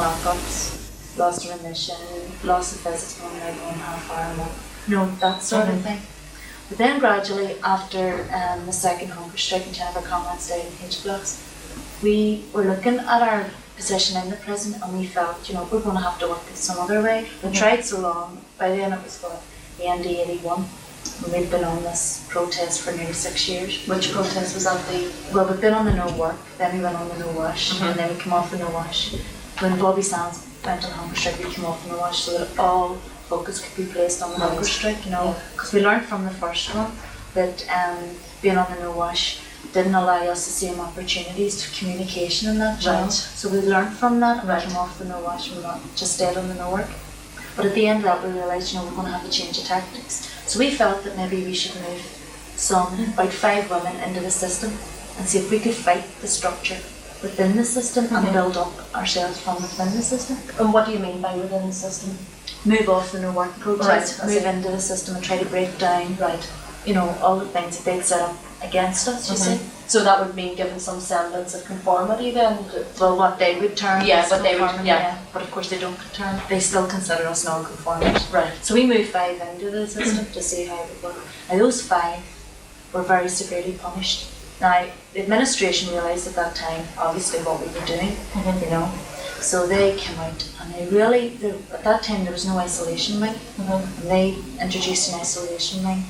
lockups, loss of remission, loss of visits from like 1.5 hour a month, that sort of thing. But then gradually, after the second hunger strike and 10 of our comrades died in H blocks, we were looking at our position in the prison and we felt, we're going to have to work it some other way. We tried so long. By then it was the end of 81. And we'd been on this protest for nearly 6 years. Which protest was that? Well, we'd been on the no work, then we went on the no wash, and then we came off the no wash. When Bobby Sands went on hunger strike, we came off the no wash so that all focus could be placed on the hunger strike, because we learned from the first one that being on the no wash didn't allow us the same opportunities to communication and that. Right. So we learned from that and we came off the no wash and we not just stayed on the no work. But at the end of that we realised, we're going to have to change the tactics. So we felt that maybe we should move about 5 women into the system and see if we could fight the structure within the system and build up ourselves from within the system. And what do you mean by within the system? Move off the no work protest, Right, move into the system and try to break down all the things that they'd set up against us, you see. So that would mean giving some semblance of conformity then? Well, what they would term Yeah. But of course they don't term, they still consider us non-conformist. Right. So we moved 5 into the system to see how it would work. Now those 5 were very severely punished. Now the administration realised at that time obviously what we were doing, so they came out and at that time there was no isolation wing, and they introduced an isolation wing.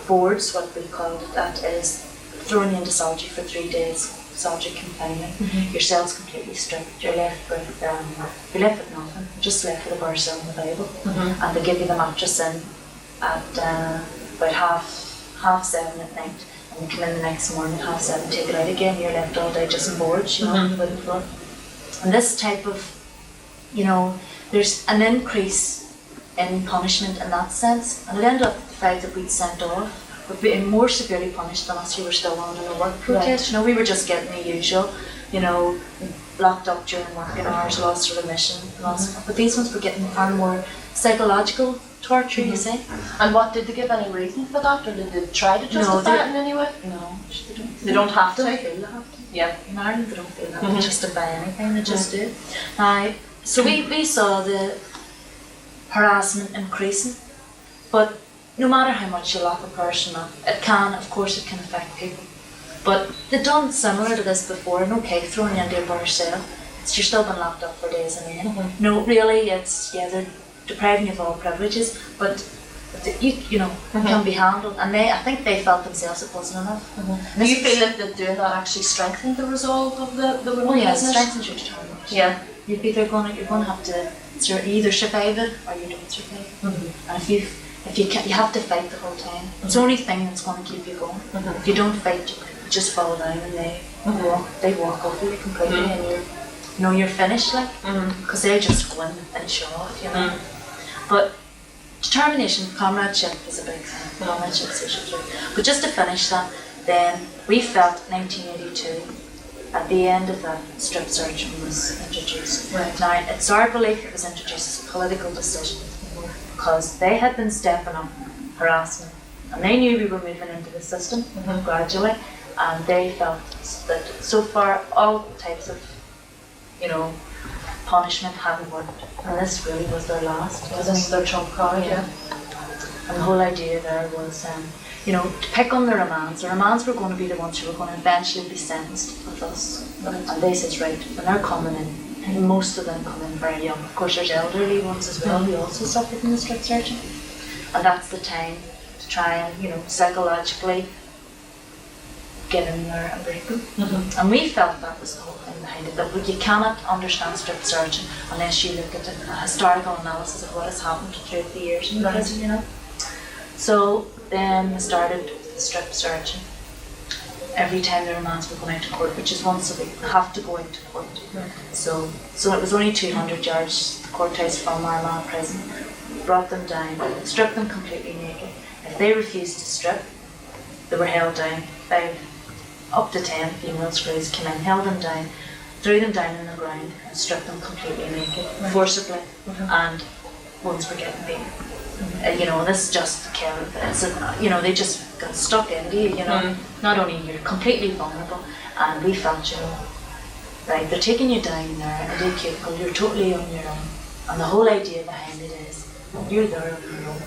Boards, what we called it, that is thrown you into solitary for 3 days, solitary confinement. Your cell's completely stripped, you're left with nothing, just left with a bar cell and the Bible. And they give you the mattress in at about half 7 at night, and you come in the next morning at 7:30, take it out again, you're left all day just in boards, on the wooden floor. And this type of, there's an increase in punishment in that sense, and it ended up the 5 that we'd sent off were being more severely punished than us who were still on in a work protest. We were just getting the usual, locked up during working hours, loss of remission, but these ones were getting far more psychological torture, you see. And what, did they give any reason for that, or did they try to justify it in any way? No, they don't. They don't have to? They don't feel they have to. Yeah. In Ireland they don't feel they have to justify anything, they just do. So we saw the harassment increasing, but no matter how much you lock a person up, it can affect people. But they've done similar to this before, and throwing you into a bar cell, you're still been locked up for days and end. No, really, they're depriving you of all privileges, but it can be handled, and I think they felt themselves it wasn't enough. Do you feel that doing that actually strengthened the resolve of the women? Oh yeah, it strengthens your determination. Yeah. You're going to have to either survive it or you don't survive it. And if you have to fight the whole time. It's the only thing that's going to keep you going. If you don't fight, you just fall down and they walk over you completely, and you're finished, because they just go in and finish you off, But determination, comradeship is a big thing. Comradeship, social joy. But just to finish that, then we felt 1982. At the end of that, strip searching was introduced. Right. Now, it's our belief it was introduced as a political decision, because they had been stepping up harassment, and they knew we were moving into the system gradually, and they felt that so far all types of, punishment hadn't worked, and this really was their last. This is their trump card, yeah. And the whole idea there was, to pick on the remands. The remands were going to be the ones who were going to eventually be sentenced with us. And they said, right, when they're coming in, and most of them come in very young. Of course, there's elderly ones as well who also suffer from the strip searching. And that's the time to try and, psychologically get in there and break them. And we felt that was the whole thing behind it, that you cannot understand strip searching unless you look at a historical analysis of what has happened throughout the years in prison, So then we started the strip searching. Every time the remands were going out to court, which is once a week, they have to go out to court. So it was only 200 yards, the courthouse from Armagh prison. Brought them down, stripped them completely naked. If they refused to strip, they were held down. 5 up to 10 female screws came in, held them down, threw them down on the ground and stripped them completely naked, forcibly, and ones were getting beaten. This just killed it. They just got stuck into you, Not only you're completely vulnerable, and we felt, right? They're taking you down there and they're cubicle, you're totally on your own. And the whole idea behind it is you're there on your own.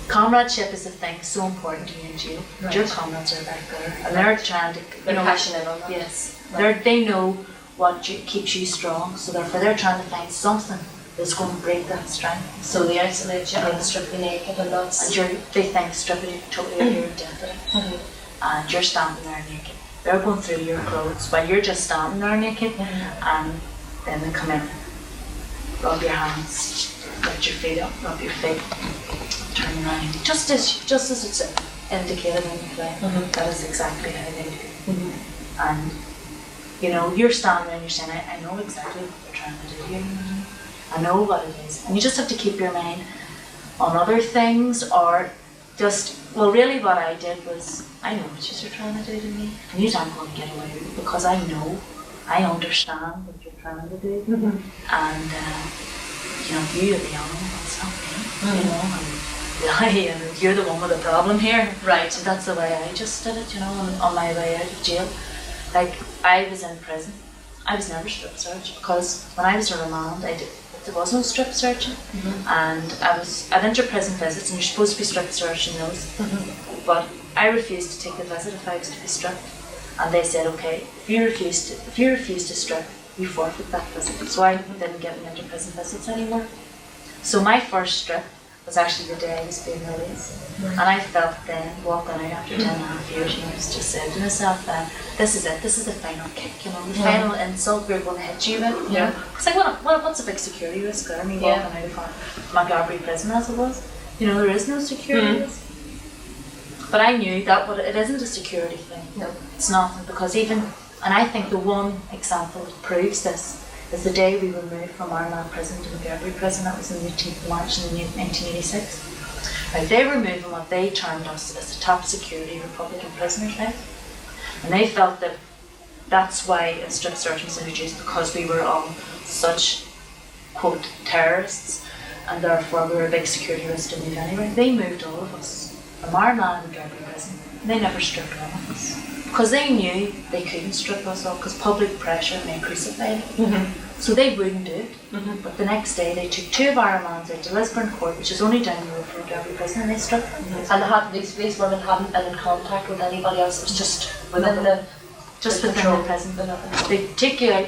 Comradeship is a thing so important to you in jail. Right. Your comrades are back there and they're trying to, They're passionate on that. Yes. Right. They know what keeps you strong, so therefore they're trying to find something that's going to break that strength. So they isolate you and strip you naked and that's... And they think stripping you totally of your identity. And you're standing there naked. They're going through your clothes while you're just standing there naked, and then they come in, rub your hands, lift your feet up, rub your feet, turn around. Just as it's indicated in the play, that is exactly how they do. And you know, you're standing there and you're saying, I know exactly what they're trying to do here. I know what it is. And you just have to keep your mind on other things, or just, well, really what I did was, I know what you're trying to do to me, and you aren't going to get away with it because I know, I understand what you're trying to do. And, you know, you're the animal, it's not me, you know, and you're the one with the problem here. Right. So that's the way I just did it, you know, on my way out of jail. Like, I was in prison. I was never strip searched because when I was in remand, there was no strip searching, and I'd enter prison visits, and you're supposed to be strip searching those. But I refused to take the visit if I was to be stripped, and they said, okay, if you refuse to strip, you forfeit that visit. So I didn't get into prison visits anymore. So my first strip was actually the day I was being released. And I felt then, walking out after 10.5 years, you know, I was just saying to myself, this is it, this is the final kick, you know, the final insult we're going to hit you with, you know. It's like, what's a big security risk there? I mean, walking out of McCann prison as it was, you know, there is no security risk. But I knew that it isn't a security thing. No. It's nothing, because even, and I think the one example that proves this is the day we were moved from Ireland prison to McCann prison. That was on the 18th of March in 1986. Right, they were moving what they termed us as the top security Republican prisoners, right? And they felt that that's why a strip search was introduced, because we were all such, quote, terrorists, and therefore we were a big security risk to move anyway. They moved all of us from Ireland to McCann prison. They never stripped one of us, because they knew they couldn't strip us all, because public pressure may crucify them. So they wouldn't do it. But the next day they took 2 of our mans out to Lisburn Court, which is only down the road from McCann prison, and they stripped them. And these women hadn't been in contact with anybody else, it was just within the prison. They take you out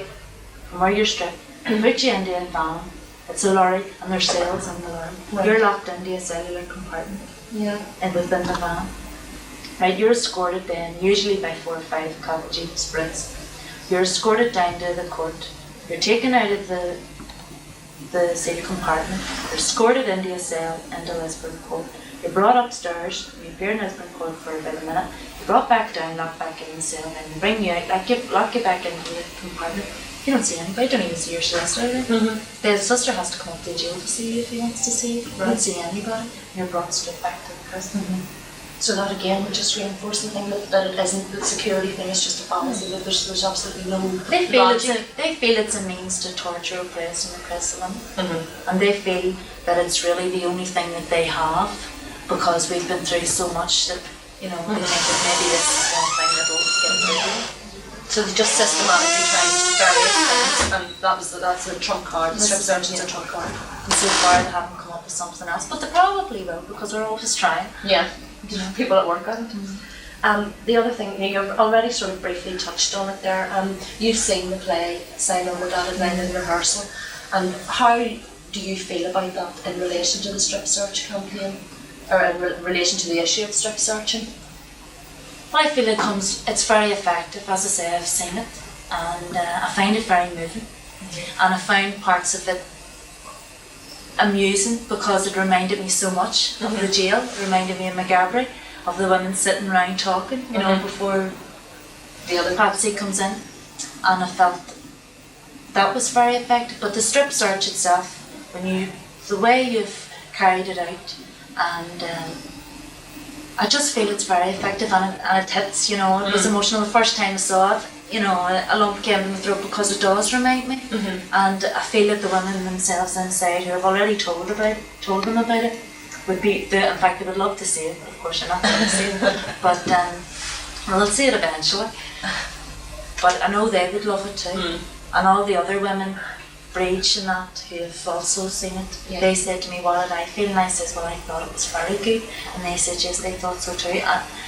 from where you're stripped, put you into a van, it's a lorry, and there's cells in the lorry. Right. You're locked into a cellular compartment and within the van. Right, you're escorted then, usually by 4 or 5 Catholic Jeep Sprints. You're escorted down to the court. You're taken out of the sealed compartment. You're escorted into a cell into Lisburn Court. You're brought upstairs. You appear in Lisburn Court for about a minute. You're brought back down, locked back in the cell, and then they bring you out, lock you back into the compartment. You don't see anybody. You don't even see your sister. The sister has to come up to the jail to see you if he wants to see you. You don't see anybody. You're brought straight back to the prison. So that again would just reinforce the thing that it isn't the security thing, it's just a fallacy, that there's absolutely no logic. They feel it's a means to torture, oppress and repress them. And they feel that it's really the only thing that they have, because we've been through so much that, you know, they think that maybe this is one thing that will get through. So they just systematically tried various things, and that's a trump card, the strip search is a trump card. And so far they haven't come up with something else, but they probably will, because they're always trying. Yeah. People at work on it. The other thing, you've already sort of briefly touched on it there. You've seen the play Sign on the dotted line in rehearsal, and how do you feel about that in relation to the strip search campaign, or in relation to the issue of strip searching? Well, I feel it's very effective. As I say, I've seen it, and I find it very moving, and I found parts of it amusing, because it reminded me so much of the jail. It reminded me of McGarry, of the women sitting around talking, you know, before the other Patsy comes in, and I felt that was very effective. But the strip search itself, the way you've carried it out, and I just feel it's very effective, and it hits, you know. It was emotional the first time I saw it. You know, a lump came in my throat, because it does remind me, and I feel that the women themselves inside, who have already told them about it, would be, in fact they would love to see it. Of course, they're not going to see it, but they'll see it eventually. But I know they would love it too. And all the other women, Bridge and that, who have also seen it, they said to me, what did I feel? And I says, well, I thought it was very good. And they said, yes, they thought so too.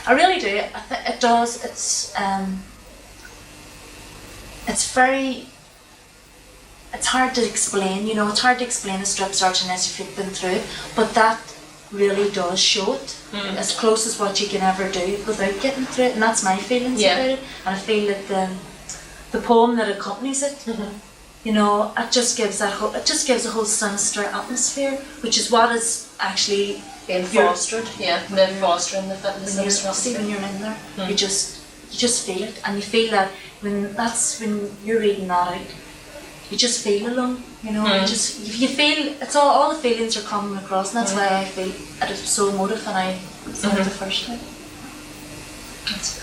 I really do. It does. It's very... It's hard to explain, you know, it's hard to explain a strip search unless you've been through it, but that really does show it, as close as what you can ever do without getting through it, and that's my feelings about it. And I feel that the poem that accompanies it, you know, it just gives a whole sinister atmosphere, which is what is actually being fostered, been fostering the sinister see when you're in there, you just feel it, and you feel that when you're reading that out, you just feel alone, you know. You feel it's all the feelings are coming across, and that's why I feel it is so emotive when I saw it the first time. That's